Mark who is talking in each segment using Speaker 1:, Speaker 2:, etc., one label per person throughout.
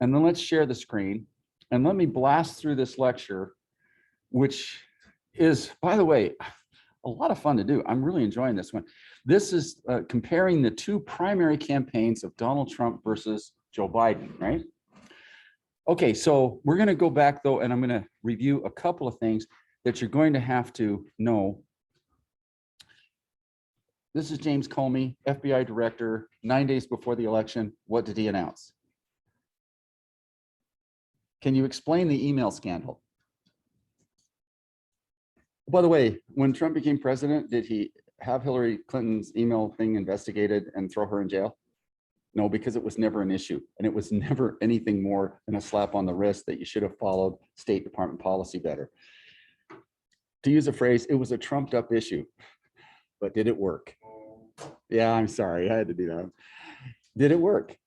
Speaker 1: And then let's share the screen. And let me blast through this lecture, which is, by the way, a lot of fun to do. I'm really enjoying this one. This is comparing the two primary campaigns of Donald Trump versus Joe Biden, right? Okay, so we're going to go back though, and I'm going to review a couple of things that you're going to have to know. This is James Comey, FBI director, 9 days before the election. What did he announce? Can you explain the email scandal? By the way, when Trump became president, did he have Hillary Clinton's email thing investigated and throw her in jail? No, because it was never an issue. And it was never anything more than a slap on the wrist that you should have followed State Department policy better. To use a phrase, it was a trumped up issue. But did it work? Yeah, I'm sorry, I had to do that. Did it work?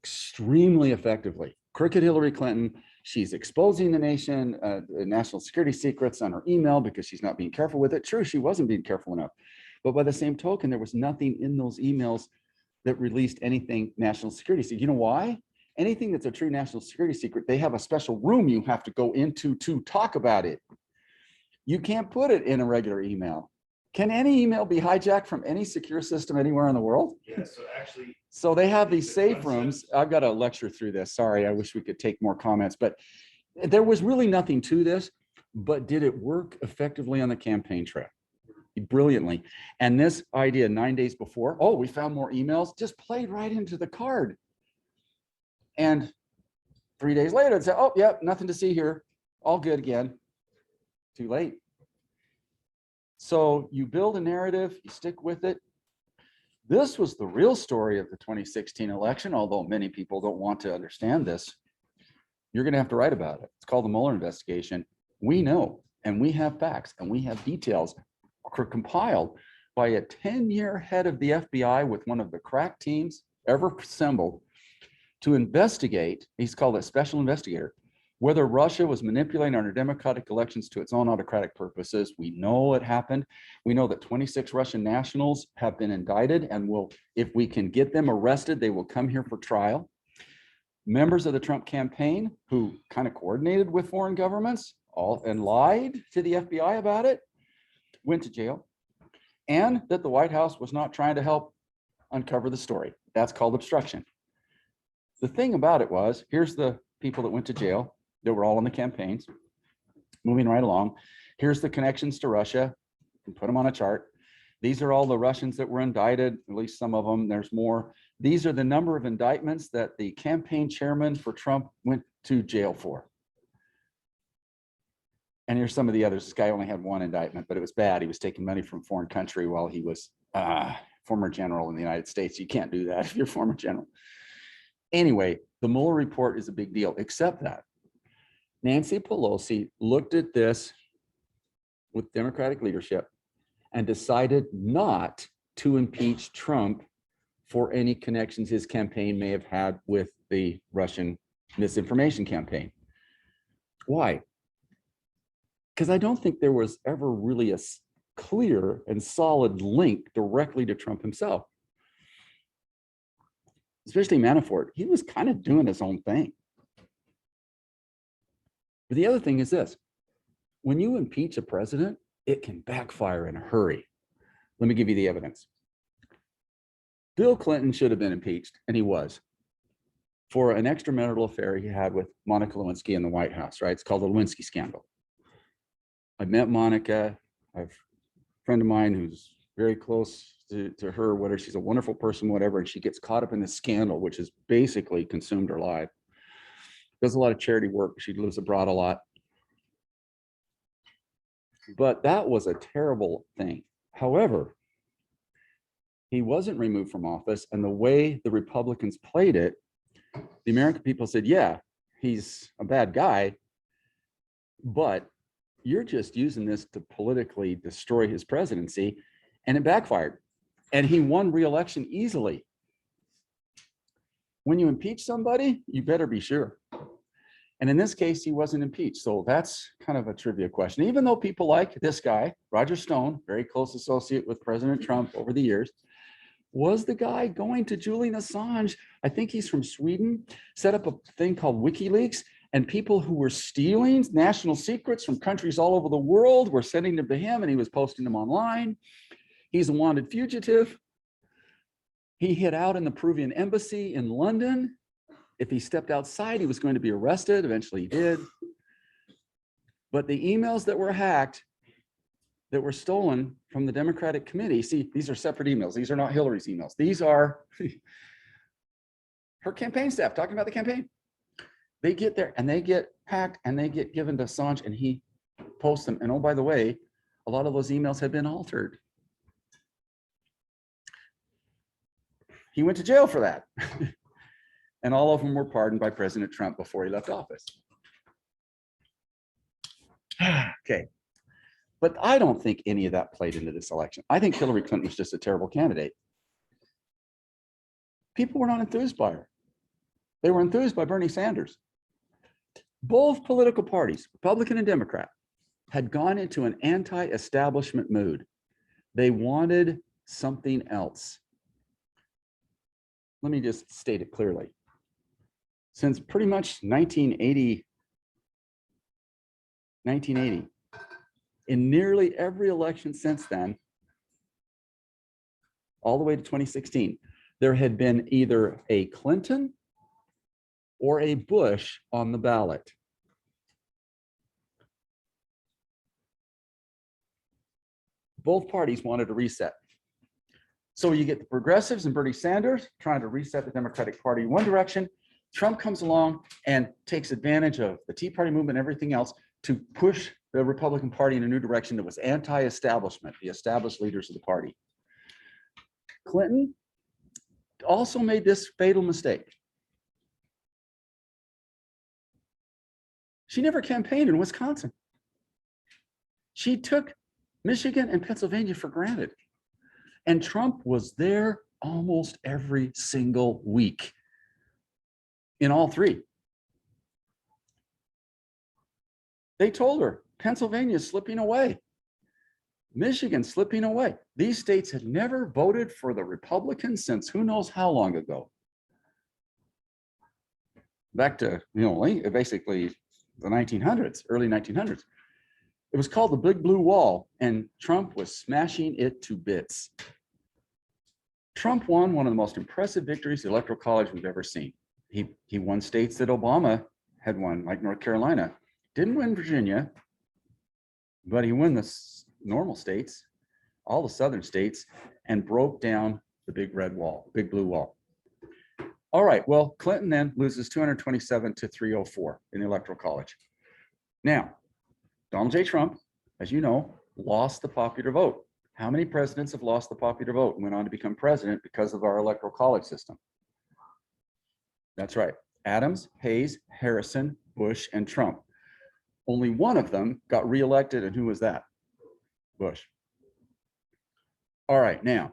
Speaker 1: Extremely effectively. Crooked Hillary Clinton, she's exposing the nation, the national security secrets on her email because she's not being careful with it. True, she wasn't being careful enough. But by the same token, there was nothing in those emails that released anything national security secret. You know why? Anything that's a true national security secret, they have a special room you have to go into to talk about it. You can't put it in a regular email. Can any email be hijacked from any secure system anywhere in the world?
Speaker 2: Yeah, so actually.
Speaker 1: So they have these safe rooms. I've got to lecture through this. Sorry, I wish we could take more comments, but there was really nothing to this. But did it work effectively on the campaign trail? Brilliantly. And this idea 9 days before, oh, we found more emails, just played right into the card. And 3 days later, it said, oh, yep, nothing to see here. All good again. Too late. So you build a narrative, you stick with it. This was the real story of the 2016 election, although many people don't want to understand this. You're going to have to write about it. It's called the Mueller investigation. We know, and we have facts, and we have details compiled by a 10-year head of the FBI with one of the crack teams ever assembled to investigate, he's called a special investigator, whether Russia was manipulating our democratic elections to its own autocratic purposes. We know it happened. We know that 26 Russian nationals have been indicted and will, if we can get them arrested, they will come here for trial. Members of the Trump campaign who kind of coordinated with foreign governments and lied to the FBI about it, went to jail, and that the White House was not trying to help uncover the story. That's called obstruction. The thing about it was, here's the people that went to jail. They were all on the campaigns. Moving right along. Here's the connections to Russia. You can put them on a chart. These are all the Russians that were indicted, at least some of them. There's more. These are the number of indictments that the campaign chairman for Trump went to jail for. And here's some of the others. This guy only had one indictment, but it was bad. He was taking money from a foreign country while he was former general in the United States. You can't do that if you're former general. Anyway, the Mueller report is a big deal, except that Nancy Pelosi looked at this with Democratic leadership and decided not to impeach Trump for any connections his campaign may have had with the Russian misinformation campaign. Why? Because I don't think there was ever really a clear and solid link directly to Trump himself. Especially Manafort, he was kind of doing his own thing. But the other thing is this, when you impeach a president, it can backfire in a hurry. Let me give you the evidence. Bill Clinton should have been impeached, and he was, for an extramarital affair he had with Monica Lewinsky in the White House, right? It's called the Lewinsky scandal. I met Monica. I have a friend of mine who's very close to her, whatever. She's a wonderful person, whatever, and she gets caught up in this scandal, which has basically consumed her life. Does a lot of charity work. She lives abroad a lot. But that was a terrible thing. However, he wasn't removed from office, and the way the Republicans played it, the American people said, yeah, he's a bad guy, but you're just using this to politically destroy his presidency, and it backfired. And he won re-election easily. When you impeach somebody, you better be sure. And in this case, he wasn't impeached. So that's kind of a trivia question. Even though people like this guy, Roger Stone, very close associate with President Trump over the years, was the guy going to Julian Assange. I think he's from Sweden, set up a thing called WikiLeaks, and people who were stealing national secrets from countries all over the world were sending them to him, and he was posting them online. He's a wanted fugitive. He hid out in the Peruvian embassy in London. If he stepped outside, he was going to be arrested. Eventually he did. But the emails that were hacked, that were stolen from the Democratic committee, see, these are separate emails. These are not Hillary's emails. These are her campaign staff talking about the campaign. They get there and they get hacked and they get given to Assange and he posts them. And oh, by the way, a lot of those emails had been altered. He went to jail for that. And all of them were pardoned by President Trump before he left office. Okay. But I don't think any of that played into this election. I think Hillary Clinton was just a terrible candidate. People were not enthused by her. They were enthused by Bernie Sanders. Both political parties, Republican and Democrat, had gone into an anti-establishment mood. They wanted something else. Let me just state it clearly. Since pretty much 1980, in nearly every election since then, all the way to 2016, there had been either a Clinton or a Bush on the ballot. Both parties wanted a reset. So you get the progressives and Bernie Sanders trying to reset the Democratic Party in one direction. Trump comes along and takes advantage of the Tea Party movement and everything else to push the Republican Party in a new direction that was anti-establishment, the established leaders of the party. Clinton also made this fatal mistake. She never campaigned in Wisconsin. She took Michigan and Pennsylvania for granted. And Trump was there almost every single week in all three. They told her, Pennsylvania's slipping away. Michigan's slipping away. These states had never voted for the Republicans since who knows how long ago. Back to, basically the 1900s, early 1900s. It was called the Big Blue Wall, and Trump was smashing it to bits. Trump won one of the most impressive victories the Electoral College we've ever seen. He won states that Obama had won, like North Carolina. Didn't win Virginia, but he won the normal states, all the southern states, and broke down the big red wall, big blue wall. All right, well, Clinton then loses 227 to 304 in the Electoral College. Now, Donald J. Trump, as you know, lost the popular vote. How many presidents have lost the popular vote and went on to become president because of our Electoral College system? That's right. Adams, Hayes, Harrison, Bush, and Trump. Only one of them got reelected, and who was that? Bush. All right, now,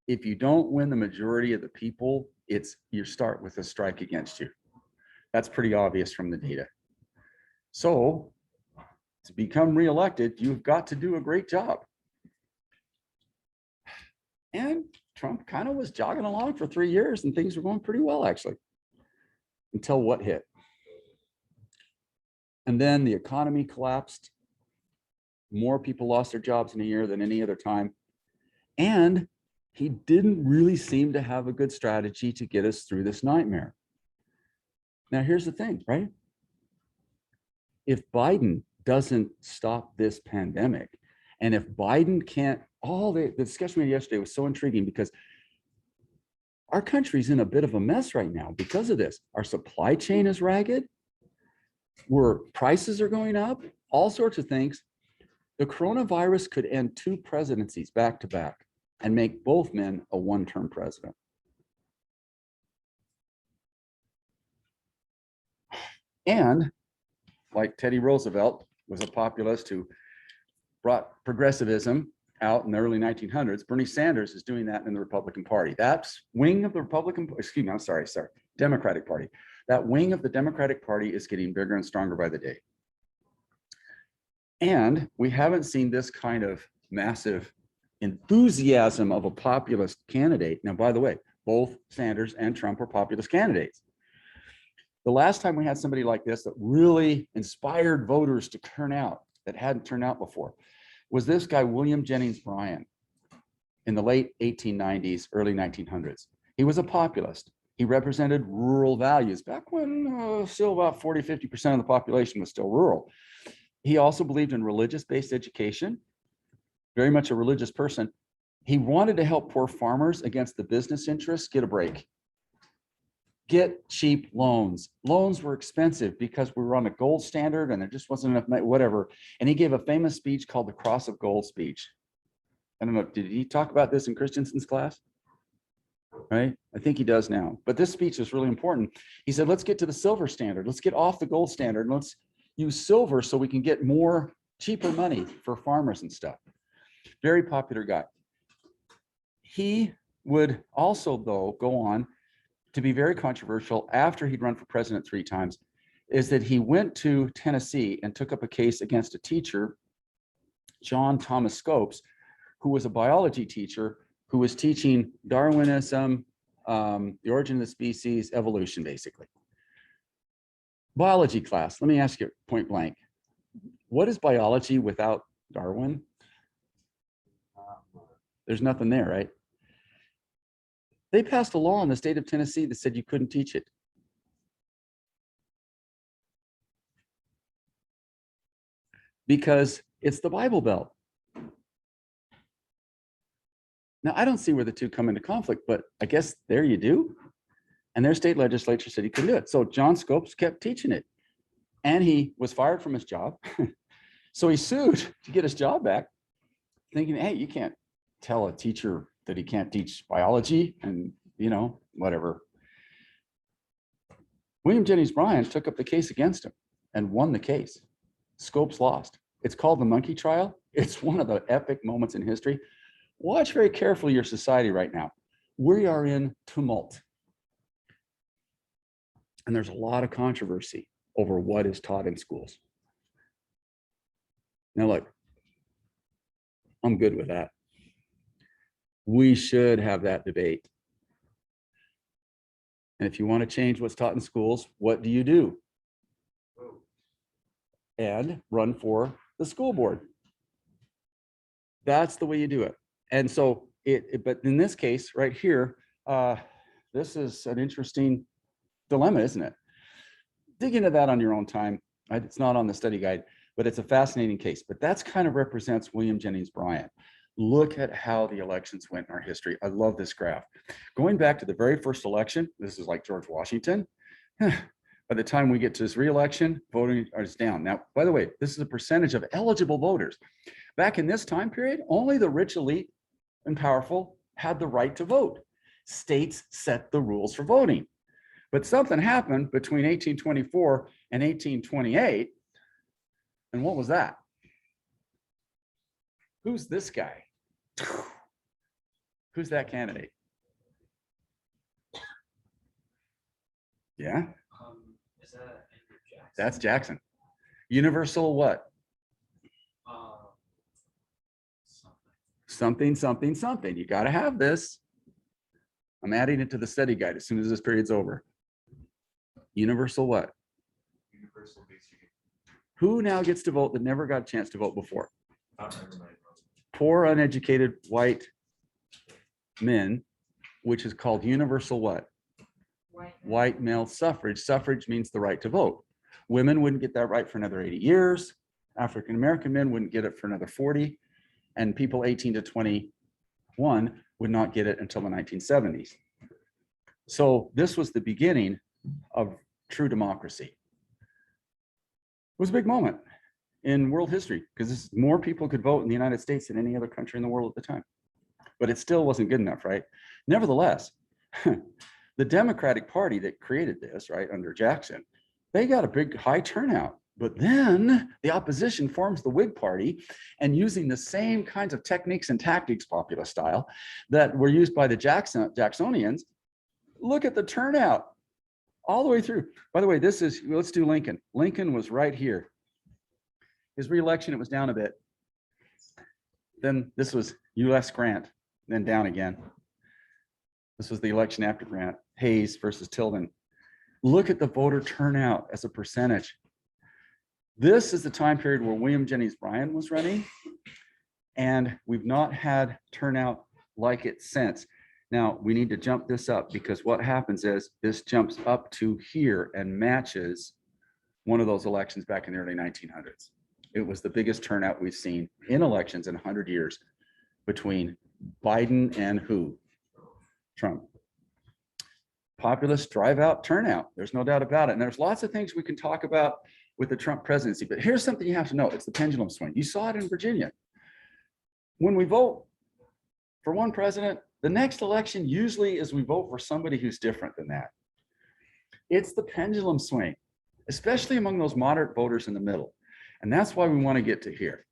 Speaker 1: if you don't win the majority of the people, you start with a strike against you. That's pretty obvious from the data. So to become reelected, you've got to do a great job. And Trump kind of was jogging along for 3 years and things were going pretty well, actually, until what hit? And then the economy collapsed. More people lost their jobs in a year than any other time. And he didn't really seem to have a good strategy to get us through this nightmare. Now, here's the thing, right? If Biden doesn't stop this pandemic, and if Biden can't, the discussion we had yesterday was so intriguing because our country's in a bit of a mess right now because of this. Our supply chain is ragged, where prices are going up, all sorts of things. The coronavirus could end 2 presidencies back to back and make both men a one-term president. And like Teddy Roosevelt was a populist who brought progressivism out in the early 1900s, Bernie Sanders is doing that in the Republican Party. That wing of the Democratic Party. That wing of the Democratic Party is getting bigger and stronger by the day. And we haven't seen this kind of massive enthusiasm of a populist candidate. Now, by the way, both Sanders and Trump are populist candidates. The last time we had somebody like this that really inspired voters to turn out that hadn't turned out before was this guy, William Jennings Bryan, in the late 1890s, early 1900s. He was a populist. He represented rural values back when still about 40, 50% of the population was still rural. He also believed in religious-based education, very much a religious person. He wanted to help poor farmers against the business interests get a break. Get cheap loans. Loans were expensive because we were on a gold standard and there just wasn't enough money, whatever. And he gave a famous speech called the Cross of Gold speech. I don't know, did he talk about this in Christensen's class? Right? I think he does now. But this speech is really important. He said, let's get to the silver standard. Let's get off the gold standard. And let's use silver so we can get more cheaper money for farmers and stuff. Very popular guy. He would also, though, go on to be very controversial after he'd run for president 3 times, is that he went to Tennessee and took up a case against a teacher, John Thomas Scopes, who was a biology teacher who was teaching Darwinism, the origin of the species, evolution, basically. Biology class, let me ask you point blank. What is biology without Darwin? There's nothing there, right? They passed a law in the state of Tennessee that said you couldn't teach it. Because it's the Bible Belt. Now, I don't see where the two come into conflict, but I guess there you do. And their state legislature said he couldn't do it. So John Scopes kept teaching it. And he was fired from his job. So he sued to get his job back, thinking, hey, you can't tell a teacher that he can't teach biology and, you know, whatever. William Jennings Bryan took up the case against him and won the case. Scopes lost. It's called the monkey trial. It's one of the epic moments in history. Watch very carefully your society right now. We are in tumult. And there's a lot of controversy over what is taught in schools. Now look, I'm good with that. We should have that debate. And if you want to change what's taught in schools, what do you do? And run for the school board. That's the way you do it. And so but in this case right here, this is an interesting dilemma, isn't it? Dig into that on your own time. It's not on the study guide, but it's a fascinating case. But that's kind of represents William Jennings Bryan. Look at how the elections went in our history. I love this graph. Going back to the very first election, this is like George Washington. By the time we get to his re-election, voting is down. Now, by the way, this is a percentage of eligible voters. Back in this time period, only the rich elite and powerful had the right to vote. States set the rules for voting. But something happened between 1824 and 1828. And what was that? Who's this guy? Who's that candidate? Yeah?
Speaker 2: Is that Andrew Jackson?
Speaker 1: That's Jackson. Universal what? Something. You got to have this. I'm adding it to the study guide as soon as this period's over. Universal what?
Speaker 2: Universal basic.
Speaker 1: Who now gets to vote that never got a chance to vote before?
Speaker 2: Not everybody.
Speaker 1: Poor, uneducated white men, which is called universal what? White male suffrage. Suffrage means the right to vote. Women wouldn't get that right for another 80 years. African-American men wouldn't get it for another 40. And people 18 to 21 would not get it until the 1970s. So this was the beginning of true democracy. It was a big moment in world history because more people could vote in the United States than any other country in the world at the time. But it still wasn't good enough, right? Nevertheless, the Democratic Party that created this, right, under Jackson, they got a big high turnout. But then the opposition forms the Whig Party, and using the same kinds of techniques and tactics, populist style, that were used by the Jacksonians, look at the turnout all the way through. By the way, this is, let's do Lincoln. Lincoln was right here. His re-election, it was down a bit. Then this was U.S. Grant, then down again. This was the election after Grant, Hayes versus Tilden. Look at the voter turnout as a percentage. This is the time period where William Jennings Bryan was running, and we've not had turnout like it since. Now, we need to jump this up because what happens is this jumps up to here and matches one of those elections back in the early 1900s. It was the biggest turnout we've seen in elections in 100 years between Biden and who? Trump. Populist drive out turnout. There's no doubt about it. And there's lots of things we can talk about with the Trump presidency, but here's something you have to know. It's the pendulum swing. You saw it in Virginia. When we vote for one president, the next election usually is we vote for somebody who's different than that. It's the pendulum swing, especially among those moderate voters in the middle. And that's why we want to get to here.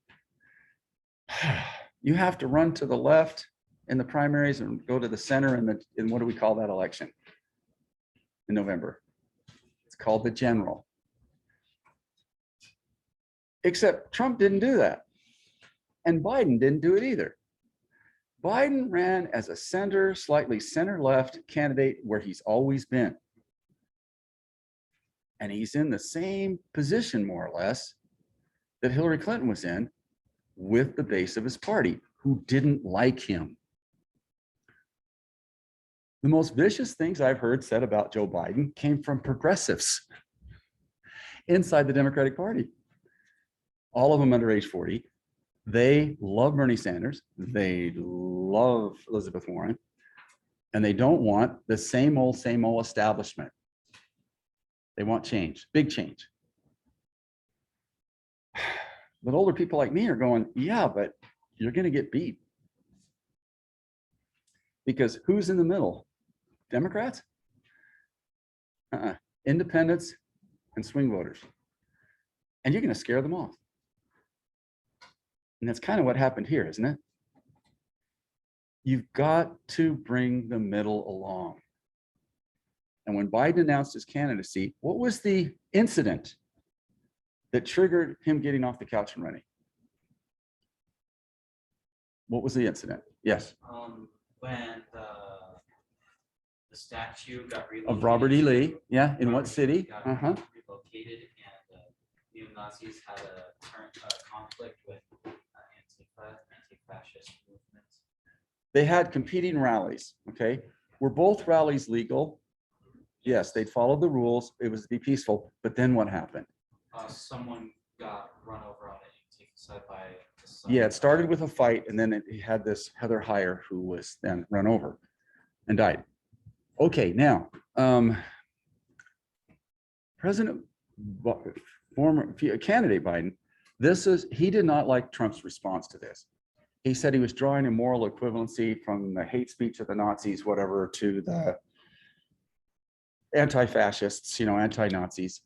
Speaker 1: You have to run to the left in the primaries and go to the center in what do we call that election in November? It's called the general. Except Trump didn't do that. And Biden didn't do it either. Biden ran as a center, slightly center-left candidate where he's always been. And he's in the same position, more or less, that Hillary Clinton was in with the base of his party, who didn't like him. The most vicious things I've heard said about Joe Biden came from progressives inside the Democratic Party. All of them under age 40. They love Bernie Sanders. They love Elizabeth Warren. And they don't want the same old establishment. They want change, big change. But older people like me are going, yeah, but you're going to get beat. Because who's in the middle? Democrats? Independents and swing voters. And you're going to scare them off. And that's kind of what happened here, isn't it? You've got to bring the middle along. And when Biden announced his candidacy, what was the incident that triggered him getting off the couch and running? What was the incident? Yes.
Speaker 2: When the statue got relocated.
Speaker 1: Of Robert E. Lee. Yeah. In what city?
Speaker 2: Got relocated, and neo-Nazis had a conflict with anti-fascist movements.
Speaker 1: They had competing rallies. Okay. Were both rallies legal? Yes, they'd followed the rules. It was to be peaceful. But then what happened?
Speaker 2: Someone got run over on the side by the sun.
Speaker 1: Yeah, it started with a fight, and then it had this Heather Heyer who was then run over and died. Okay, now, former candidate Biden, he did not like Trump's response to this. He said he was drawing a moral equivalency from the hate speech of the Nazis, whatever, to the anti-fascists, anti-Nazis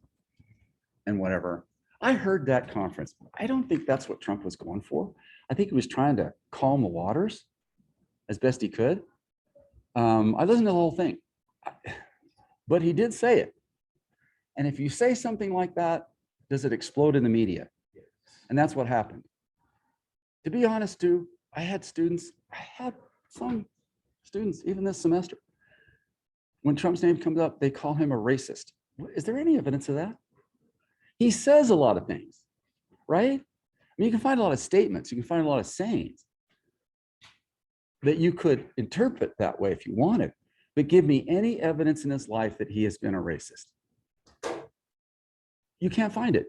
Speaker 1: and whatever. I heard that conference. I don't think that's what Trump was going for. I think he was trying to calm the waters as best he could. I listened to the whole thing, but he did say it. And if you say something like that, does it explode in the media? And that's what happened. To be honest, too, I had some students, even this semester, when Trump's name comes up, they call him a racist. Is there any evidence of that? He says a lot of things, right? I mean, you can find a lot of statements, you can find a lot of sayings that you could interpret that way if you wanted, but give me any evidence in his life that he has been a racist. You can't find it.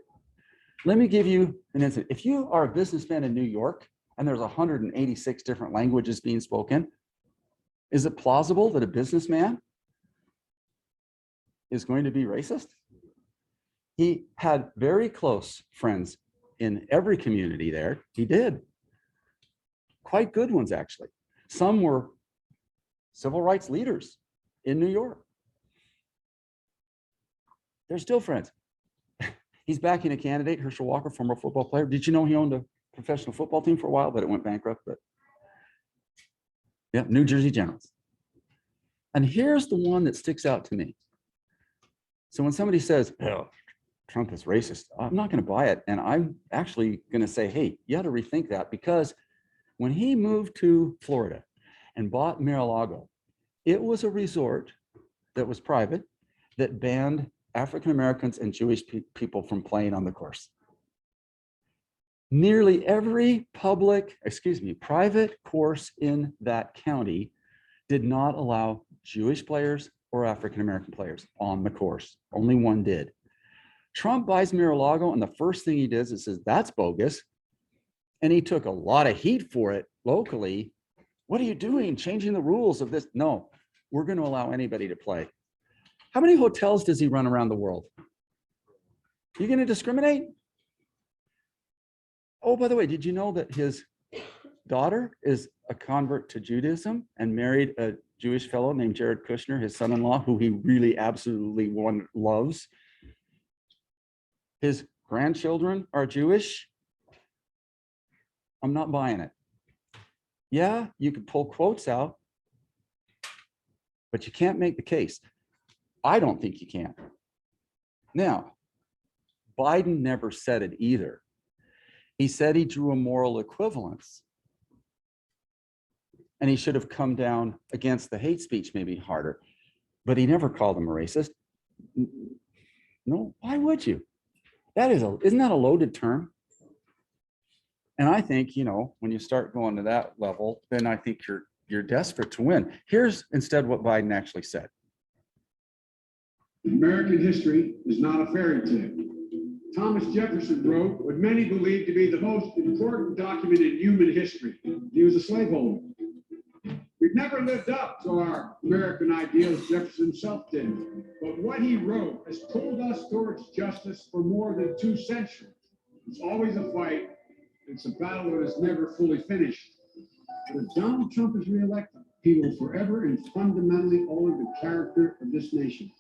Speaker 1: Let me give you an instance. If you are a businessman in New York and there's 186 different languages being spoken, is it plausible that a businessman is going to be racist? He had very close friends in every community there. He did. Quite good ones, actually. Some were civil rights leaders in New York. They're still friends. He's backing a candidate, Herschel Walker, former football player. Did you know he owned a professional football team for a while, but it went bankrupt? But yeah, New Jersey Generals. And here's the one that sticks out to me. So when somebody says, oh, Trump is racist, I'm not going to buy it. And I'm actually going to say, hey, you got to rethink that, because When he moved to Florida and bought Mar-a-Lago, it was a resort that was private that banned African Americans and Jewish people from playing on the course. Nearly every private course in that county did not allow Jewish players or African American players on the course. Only one did. Trump buys Mar-a-Lago, and the first thing he does is says, that's bogus. And he took a lot of heat for it locally. What are you doing? Changing the rules of this? No, we're going to allow anybody to play. How many hotels does he run around the world? You going to discriminate? Oh, by the way, did you know that his daughter is a convert to Judaism and married a Jewish fellow named Jared Kushner, his son-in-law, who he really absolutely loves? His grandchildren are Jewish. I'm not buying it. Yeah, you could pull quotes out, but you can't make the case. I don't think you can. Now, Biden never said it either. He said he drew a moral equivalence, and he should have come down against the hate speech maybe harder, but he never called him a racist. No, why would you? Isn't that a loaded term? And I think, when you start going to that level, then I think you're desperate to win. Here's instead what Biden actually said.
Speaker 3: American history is not a fairy tale. Thomas Jefferson wrote what many believe to be the most important document in human history. He was a slaveholder. We've never lived up to our American ideals, Jefferson himself did. But what he wrote has pulled us towards justice for more than 2 centuries. It's always a fight. It's a battle that is never fully finished. But if Donald Trump is reelected, he will forever and fundamentally alter the character of this nation.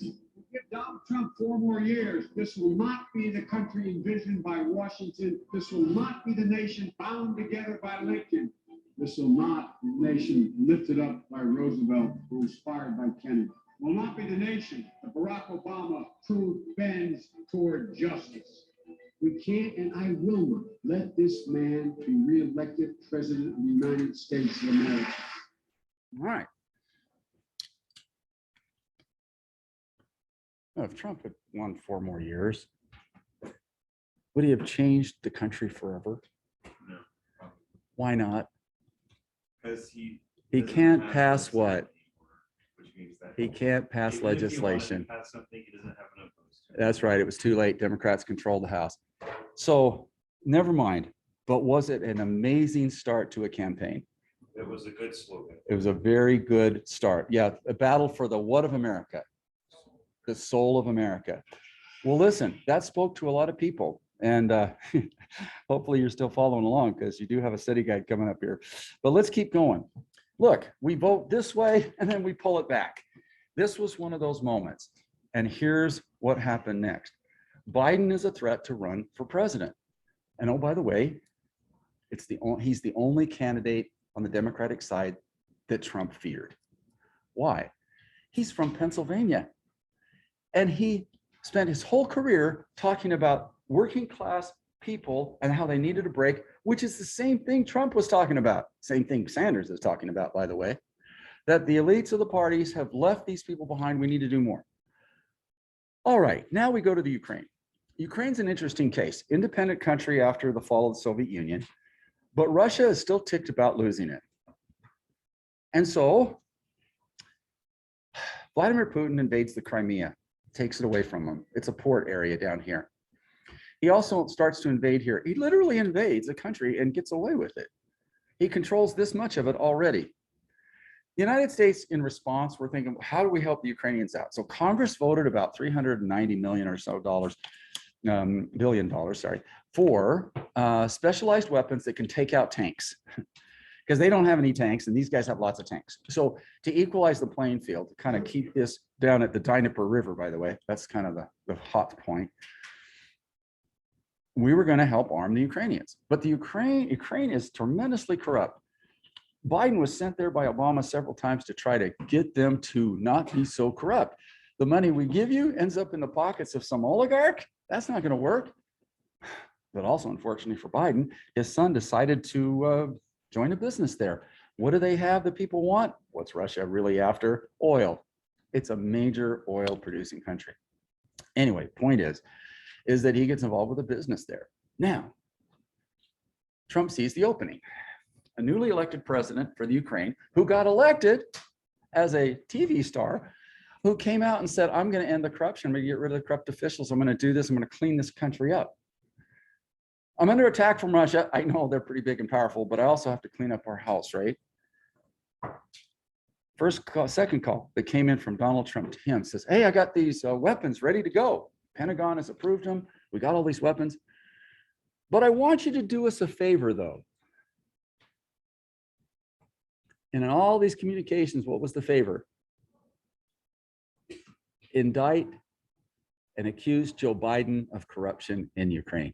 Speaker 3: Give Donald Trump 4 more years, this will not be the country envisioned by Washington. This will not be the nation bound together by Lincoln. This will not be the nation lifted up by Roosevelt or inspired by Kennedy. Will not be the nation that Barack Obama proved bends toward justice. We can't and I will not let this man be reelected president of the United States of America.
Speaker 1: All right. Well, if Trump had won 4 more years, would he have changed the country forever?
Speaker 4: No.
Speaker 1: Why not?
Speaker 4: Because he
Speaker 1: can't
Speaker 4: have
Speaker 1: pass
Speaker 4: the
Speaker 1: what?
Speaker 4: Senate anymore, which means that
Speaker 1: He can't pass
Speaker 4: even if he wanted to
Speaker 1: legislation.
Speaker 4: pass something, he doesn't have enough votes to.
Speaker 1: That's right. It was too late. Democrats controlled the House. So never mind. But was it an amazing start to a campaign?
Speaker 4: It was a good slogan.
Speaker 1: It was a very good start. Yeah, a battle for the what of America, the soul of America. Well, listen, that spoke to a lot of people. And hopefully you're still following along because you do have a study guide coming up here. But let's keep going. Look, we vote this way and then we pull it back. This was one of those moments. And here's what happened next. Biden is a threat to run for president. And oh, by the way, he's the only candidate on the Democratic side that Trump feared. Why? He's from Pennsylvania. And he spent his whole career talking about working class people and how they needed a break, which is the same thing Trump was talking about. Same thing Sanders is talking about, by the way, that the elites of the parties have left these people behind. We need to do more. All right, now we go to the Ukraine. Ukraine's an interesting case, independent country after the fall of the Soviet Union, but Russia is still ticked about losing it. And so Vladimir Putin invades the Crimea, takes it away from him. It's a port area down here. He also starts to invade here. He literally invades a country and gets away with it. He controls this much of it already. The United States, in response, we're thinking, how do we help the Ukrainians out? So Congress voted about $390 million or so billion dollars, for specialized weapons that can take out tanks. Because they don't have any tanks, and these guys have lots of tanks. So to equalize the playing field, to kind of keep this down at the Dnieper River, by the way, that's kind of the hot point. We were going to help arm the Ukrainians, but the Ukraine is tremendously corrupt. Biden was sent there by Obama several times to try to get them to not be so corrupt. The money we give you ends up in the pockets of some oligarch. That's not going to work. But also, unfortunately for Biden, his son decided to join a business there. What do they have that people want? What's Russia really after? Oil. It's a major oil producing country. Anyway, point is that he gets involved with a business there. Now, Trump sees the opening. A newly elected president for the Ukraine who got elected as a TV star, who came out and said, I'm going to end the corruption. I'm going to get rid of the corrupt officials. I'm going to do this. I'm going to clean this country up. I'm under attack from Russia. I know they're pretty big and powerful, but I also have to clean up our house, right? First call, second call that came in from Donald Trump to him says, hey, I got these weapons ready to go. Pentagon has approved them. We got all these weapons. But I want you to do us a favor, though. And in all these communications, what was the favor? Indict and accuse Joe Biden of corruption in Ukraine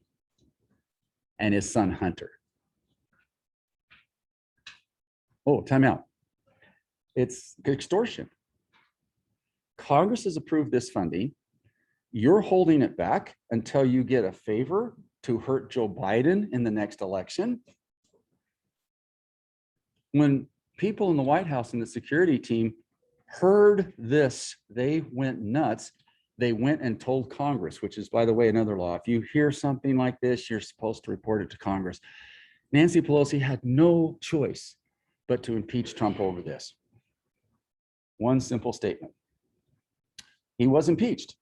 Speaker 1: and his son Hunter. Oh, time out. It's extortion. Congress has approved this funding. You're holding it back until you get a favor to hurt Joe Biden in the next election. When people in the White House and the security team heard this, they went nuts. They went and told Congress, which is, by the way, another law. If you hear something like this, you're supposed to report it to Congress. Nancy Pelosi had no choice but to impeach Trump over this. One simple statement. He was impeached.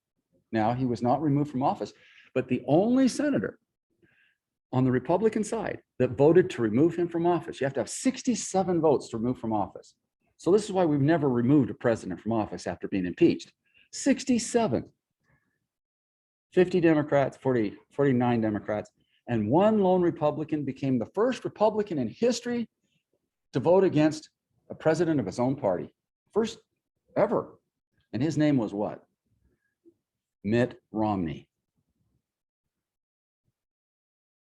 Speaker 1: Now, he was not removed from office, but the only senator on the Republican side that voted to remove him from office, you have to have 67 votes to remove from office. So this is why we've never removed a president from office after being impeached. 67. 50 Democrats, 49 Democrats, and one lone Republican became the first Republican in history to vote against a president of his own party. First ever. And his name was what? Mitt Romney.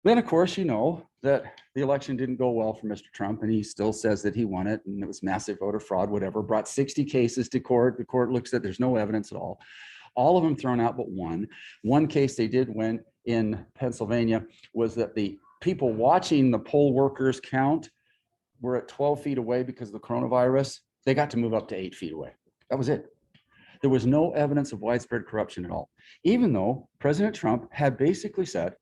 Speaker 1: Then, of course, you know that the election didn't go well for Mr. Trump, and he still says that he won it, and it was massive voter fraud, whatever. Brought 60 cases to court. The court looks at, there's no evidence at all. All of them thrown out but one. One case they did win in Pennsylvania was that the people watching the poll workers count were at 12 feet away because of the coronavirus. They got to move up to 8 feet away. That was it. There was no evidence of widespread corruption at all, even though President Trump had basically said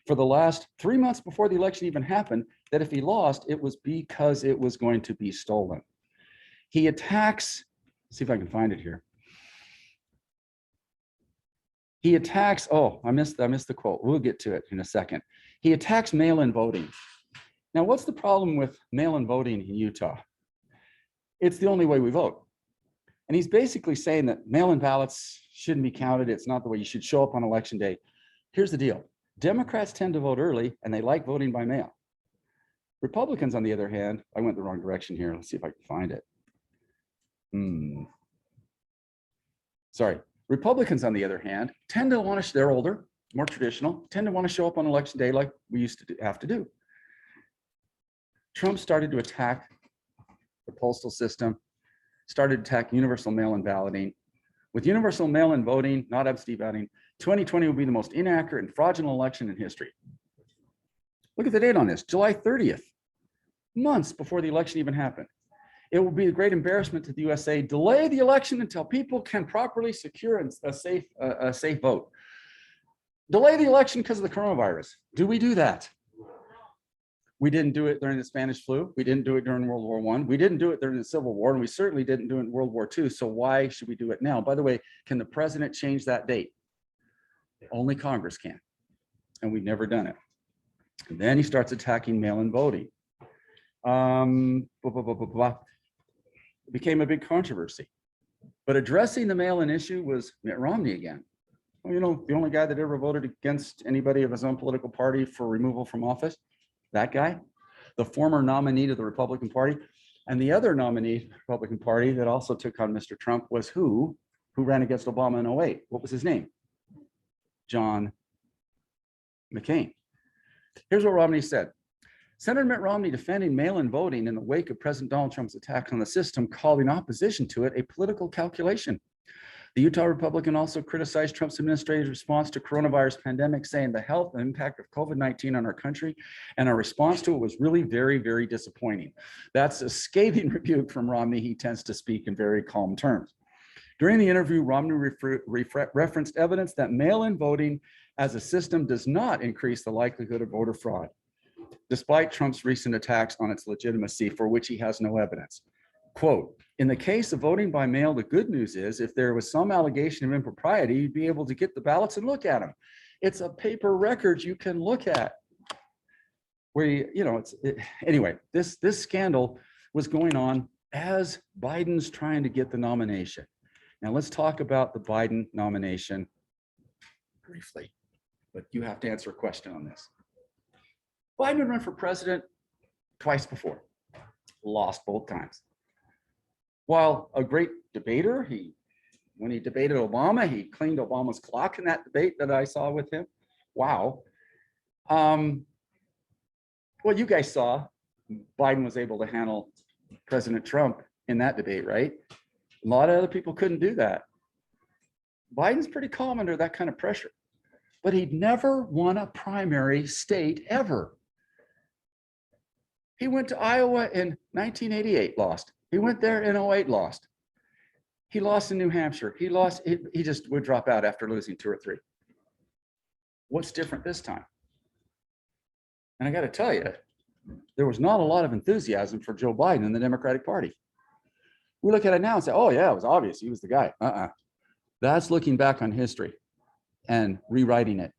Speaker 1: for the last 3 months before the election even happened that if he lost, it was because it was going to be stolen. He attacks, see if I can find it here. He attacks, oh, I missed the quote. We'll get to it in a second. He attacks mail-in voting. Now, what's the problem with mail-in voting in Utah? It's the only way we vote. And he's basically saying that mail-in ballots shouldn't be counted. It's not the way you should show up on election day. Here's the deal. Democrats tend to vote early and they like voting by mail. Republicans, on the other hand, I went the wrong direction here. Let's see if I can find it. Sorry. Republicans, on the other hand, tend to want to, they're older, more traditional, tend to want to show up on election day like we used to have to do. Trump started to attack the postal system, started to attack universal mail-in balloting. With universal mail-in voting, not absentee balloting, 2020 will be the most inaccurate and fraudulent election in history. Look at the date on this, July 30th, months before the election even happened. It will be a great embarrassment to the USA. Delay the election until people can properly secure a safe vote. Delay the election because of the coronavirus. Do we do that? We didn't do it during the Spanish flu. We didn't do it during World War I. We didn't do it during the Civil War, and we certainly didn't do it in World War II. So why should we do it now? By the way, can the president change that date? Only Congress can, and we've never done it. And then he starts attacking mail-in voting. It became a big controversy. But addressing the mail-in issue was Mitt Romney again. Well, you know, the only guy that ever voted against anybody of his own political party for removal from office, that guy, the former nominee to the Republican Party. And the other nominee to the Republican Party that also took on Mr. Trump was who ran against Obama in 2008. What was his name? John McCain. Here's what Romney said. Senator Mitt Romney defending mail-in voting in the wake of President Donald Trump's attack on the system, calling opposition to it a political calculation. The Utah Republican also criticized Trump's administration's response to coronavirus pandemic, saying the health and impact of COVID-19 on our country and our response to it was really very, very disappointing. That's a scathing rebuke from Romney. He tends to speak in very calm terms. During the interview, Romney referenced evidence that mail-in voting as a system does not increase the likelihood of voter fraud, despite Trump's recent attacks on its legitimacy, for which he has no evidence. Quote, in the case of voting by mail, the good news is if there was some allegation of impropriety, you'd be able to get the ballots and look at them. It's a paper record you can look at. Where anyway, this scandal was going on as Biden's trying to get the nomination. Now let's talk about the Biden nomination briefly, but you have to answer a question on this. Biden ran for president twice before, lost both times. While a great debater, when he debated Obama, he cleaned Obama's clock in that debate that I saw with him. Wow. Well, you guys saw Biden was able to handle President Trump in that debate, right? A lot of other people couldn't do that. Biden's pretty calm under that kind of pressure, but he'd never won a primary state ever. He went to Iowa in 1988, lost. He went there in 08, lost. He lost in New Hampshire. He just would drop out after losing 2 or 3. What's different this time? And I got to tell you, there was not a lot of enthusiasm for Joe Biden in the Democratic Party. We look at it now and say, oh yeah, it was obvious. He was the guy. That's looking back on history and rewriting it.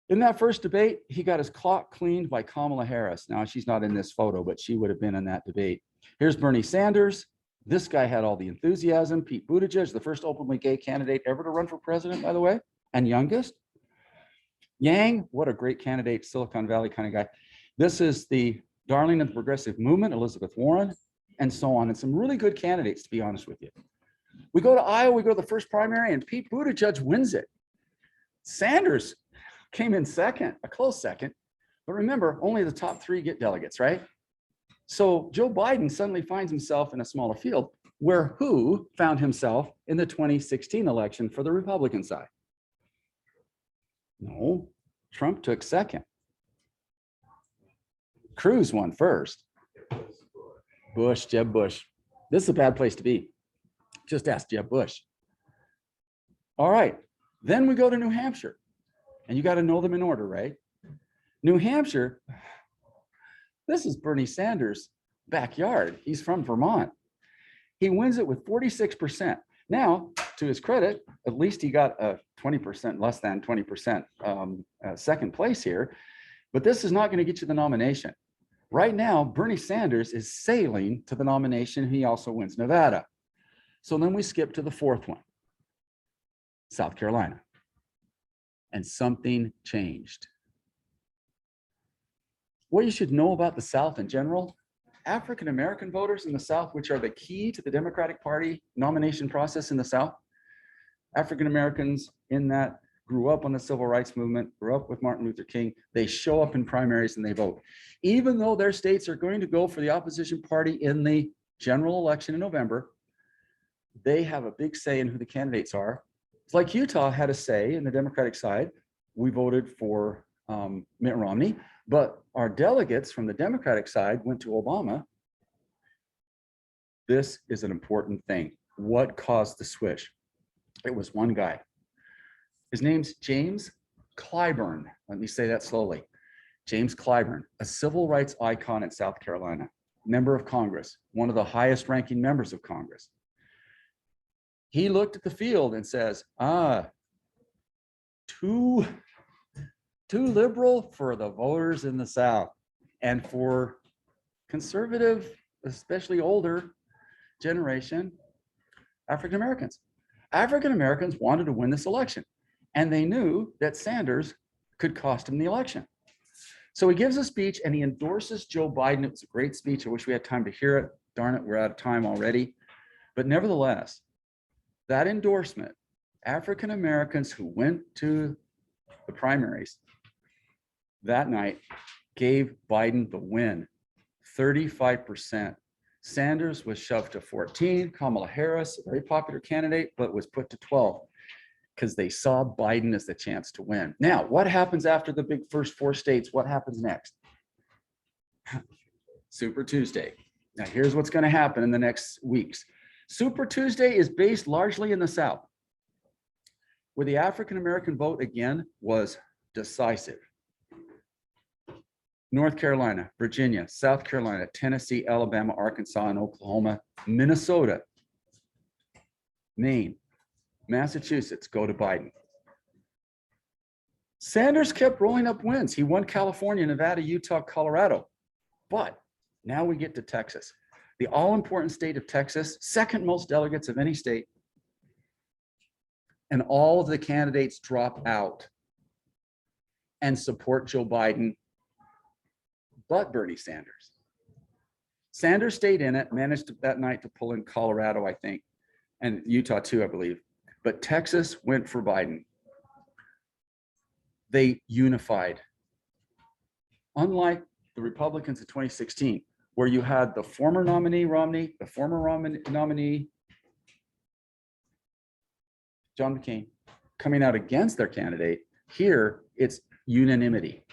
Speaker 1: In that first debate, he got his clock cleaned by Kamala Harris. Now, she's not in this photo, but she would have been in that debate. Here's Bernie Sanders. This guy had all the enthusiasm. Pete Buttigieg, the first openly gay candidate ever to run for president, by the way, and youngest. Yang, what a great candidate, Silicon Valley kind of guy. This is the darling of the progressive movement, Elizabeth Warren, and so on, and some really good candidates, to be honest with you. We go to Iowa, we go to the first primary, and Pete Buttigieg wins it. Sanders came in second, a close second, but remember, only the top 3 get delegates, right? So Joe Biden suddenly finds himself in a smaller field, where who found himself in the 2016 election for the Republican side? No, Trump took second. Cruz won first. Jeb Bush. This is a bad place to be. Just ask Jeb Bush. All right, then we go to New Hampshire, and you got to know them in order, right? New Hampshire, this is Bernie Sanders' backyard. He's from Vermont. He wins it with 46%. Now, to his credit, at least he got a 20%, less than 20% second place here, but this is not going to get you the nomination. Right now, Bernie Sanders is sailing to the nomination. He also wins Nevada. So then we skip to the 4th one, South Carolina. And something changed. What you should know about the South in general, African-American voters in the South, which are the key to the Democratic Party nomination process in the South, African-Americans in that grew up on the civil rights movement, grew up with Martin Luther King, they show up in primaries and they vote. Even though their states are going to go for the opposition party in the general election in November, they have a big say in who the candidates are. It's like Utah had a say in the Democratic side. We voted for Mitt Romney, but our delegates from the Democratic side went to Obama. This is an important thing. What caused the switch? It was one guy. His name's James Clyburn. Let me say that slowly. James Clyburn, a civil rights icon in South Carolina, member of Congress, one of the highest ranking members of Congress. He looked at the field and says, too liberal for the voters in the South and for conservative, especially older generation, African Americans. African Americans wanted to win this election, and they knew that Sanders could cost him the election. So he gives a speech and he endorses Joe Biden. It was a great speech. I wish we had time to hear it. Darn it, we're out of time already. But nevertheless, that endorsement, African Americans who went to the primaries that night gave Biden the win, 35%. Sanders was shoved to 14. Kamala Harris, a very popular candidate, but was put to 12 because they saw Biden as the chance to win. Now, what happens after the big first 4 states? What happens next? Super Tuesday. Now, here's what's going to happen in the next weeks. Super Tuesday is based largely in the South, where the African-American vote again was decisive. North Carolina, Virginia, South Carolina, Tennessee, Alabama, Arkansas, and Oklahoma, Minnesota, Maine, Massachusetts go to Biden. Sanders kept rolling up wins. He won California, Nevada, Utah, Colorado. But now we get to Texas, the all-important state of Texas, second most delegates of any state. And all of the candidates drop out and support Joe Biden, but Bernie Sanders. Sanders stayed in it, managed that night to pull in Colorado, I think, and Utah too, I believe. But Texas went for Biden. They unified. Unlike the Republicans in 2016, where you had the former nominee Romney, the former nominee John McCain coming out against their candidate, here it's unanimity.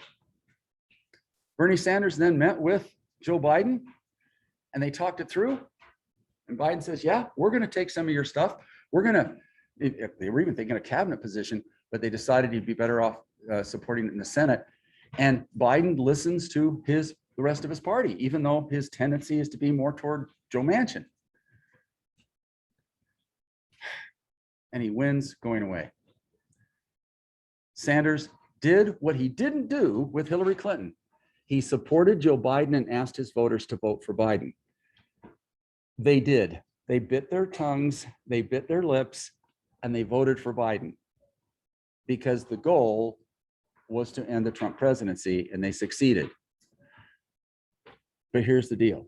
Speaker 1: Bernie Sanders then met with Joe Biden and they talked it through. And Biden says, yeah, we're going to take some of your stuff. We're going to, they were even thinking a cabinet position, but they decided he'd be better off supporting it in the Senate. And Biden listens to the rest of his party, even though his tendency is to be more toward Joe Manchin. And he wins going away. Sanders did what he didn't do with Hillary Clinton. He supported Joe Biden and asked his voters to vote for Biden. They did. They bit their tongues, they bit their lips, and they voted for Biden because the goal was to end the Trump presidency, and they succeeded. But here's the deal.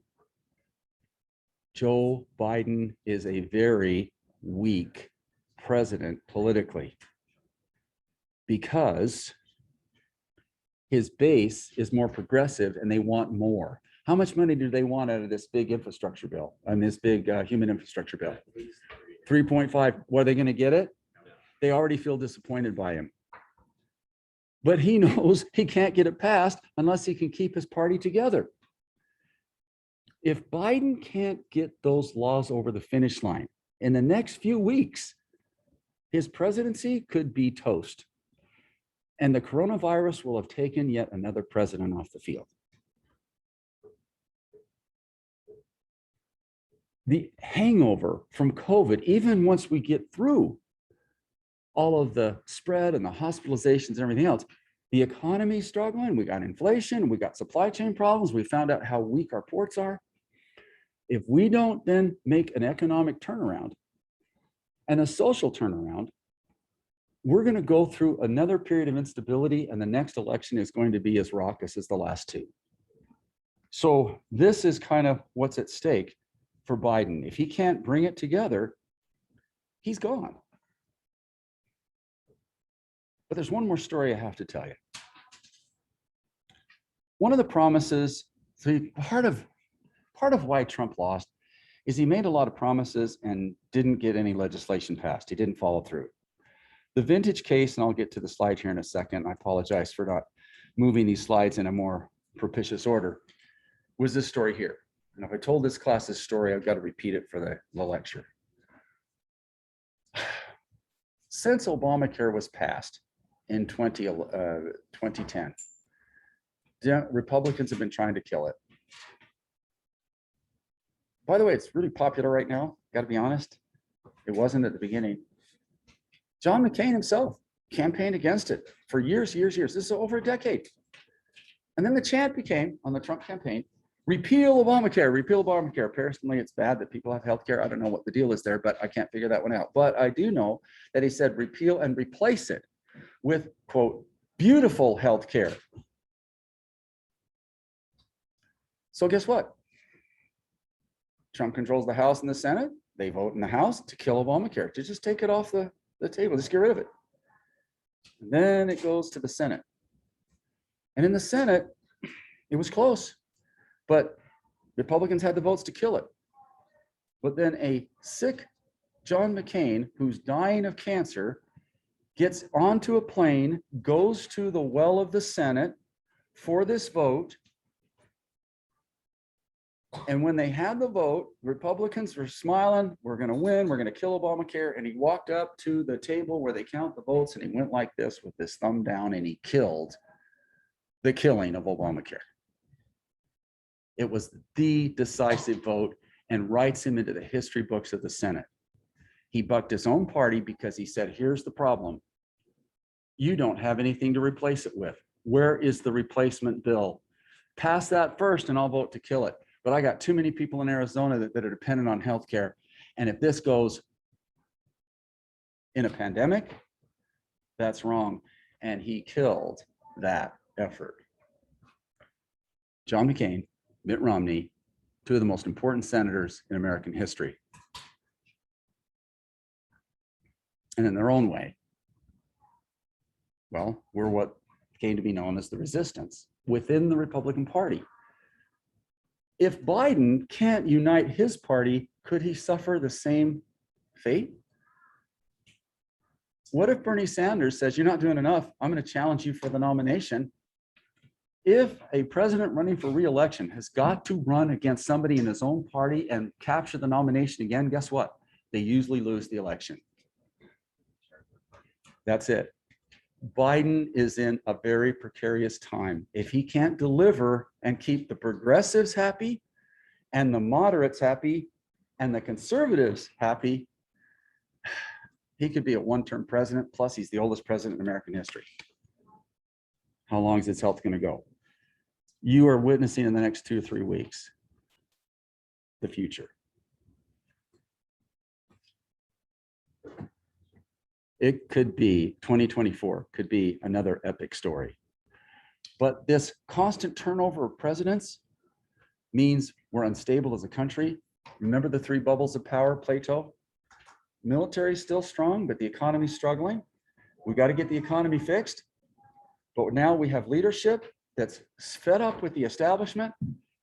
Speaker 1: Joe Biden is a very weak president politically because his base is more progressive and they want more. How much money do they want out of this big infrastructure bill and this big human infrastructure bill? 3.5. What are they going to get it? They already feel disappointed by him. But he knows he can't get it passed unless he can keep his party together. If Biden can't get those laws over the finish line in the next few weeks, his presidency could be toast. And the coronavirus will have taken yet another president off the field. The hangover from COVID, even once we get through all of the spread and the hospitalizations and everything else, the economy is struggling. We got inflation, we got supply chain problems. We found out how weak our ports are. If we don't then make an economic turnaround and a social turnaround, we're going to go through another period of instability, and the next election is going to be as raucous as the last two. So this is kind of what's at stake for Biden. If he can't bring it together, he's gone. But there's one more story I have to tell you. One of the promises, part of why Trump lost is he made a lot of promises and didn't get any legislation passed. He didn't follow through. The vintage case, and I'll get to the slide here in a second, I apologize for not moving these slides in a more propitious order, was this story here. And if I told this class this story, I've got to repeat it for the lecture. Since Obamacare was passed in 2010, Republicans have been trying to kill it. By the way, it's really popular right now, got to be honest. It wasn't at the beginning. John McCain himself campaigned against it for years. This is over a decade. And then the chant became, on the Trump campaign, repeal Obamacare, repeal Obamacare. Apparently it's bad that people have health care. I don't know what the deal is there, but I can't figure that one out. But I do know that he said repeal and replace it with, quote, beautiful health care. So guess what? Trump controls the House and the Senate. They vote in the House to kill Obamacare, to just take it off the table, just get rid of it. And then it goes to the Senate. And in the Senate, it was close. But Republicans had the votes to kill it. But then a sick John McCain, who's dying of cancer, gets onto a plane, goes to the well of the Senate for this vote. And when they had the vote, Republicans were smiling, we're going to win, we're going to kill Obamacare. And he walked up to the table where they count the votes and he went like this with his thumb down and he killed the killing of Obamacare. It was the decisive vote and writes him into the history books of the Senate. He bucked his own party because he said, here's the problem. You don't have anything to replace it with. Where is the replacement bill? Pass that first and I'll vote to kill it. But I got too many people in Arizona that are dependent on healthcare. And if this goes in a pandemic, that's wrong. And he killed that effort. John McCain, Mitt Romney, two of the most important senators in American history. And in their own way, well, we're what came to be known as the resistance within the Republican Party. If Biden can't unite his party, could he suffer the same fate? What if Bernie Sanders says, you're not doing enough, I'm going to challenge you for the nomination? If a president running for re-election has got to run against somebody in his own party and capture the nomination again, guess what? They usually lose the election. That's it. Biden is in a very precarious time. If he can't deliver and keep the progressives happy and the moderates happy and the conservatives happy, he could be a one-term president. Plus, he's the oldest president in American history. How long is his health going to go? You are witnessing in the next 2 or 3 weeks the future. It could be 2024, could be another epic story. But this constant turnover of presidents means we're unstable as a country. Remember the 3 bubbles of power, Plato? Military is still strong, but the economy is struggling. We got to get the economy fixed. But now we have leadership that's fed up with the establishment,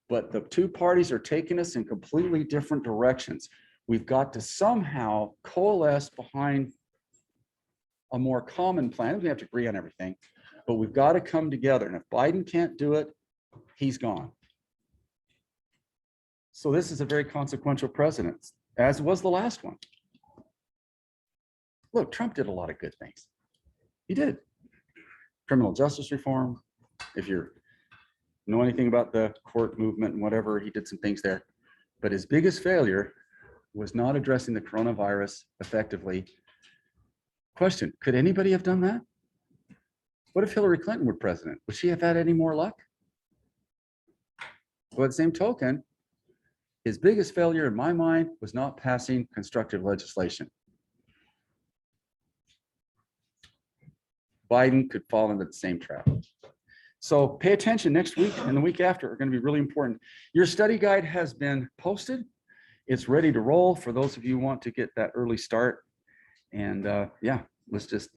Speaker 1: but the 2 parties are taking us in completely different directions. We've got to somehow coalesce behind a more common plan. We have to agree on everything, but we've got to come together. And if Biden can't do it, he's gone. So this is a very consequential president, as was the last one. Look, Trump did a lot of good things. He did. Criminal justice reform. If you know anything about the court movement and whatever, he did some things there. But his biggest failure was not addressing the coronavirus effectively. Question, could anybody have done that? What if Hillary Clinton were president? Would she have had any more luck? Well, at the same token, his biggest failure in my mind was not passing constructive legislation. Biden could fall into the same trap. So pay attention. Next week and the week after are going to be really important. Your study guide has been posted. It's ready to roll for those of you who want to get that early start. And yeah, let's just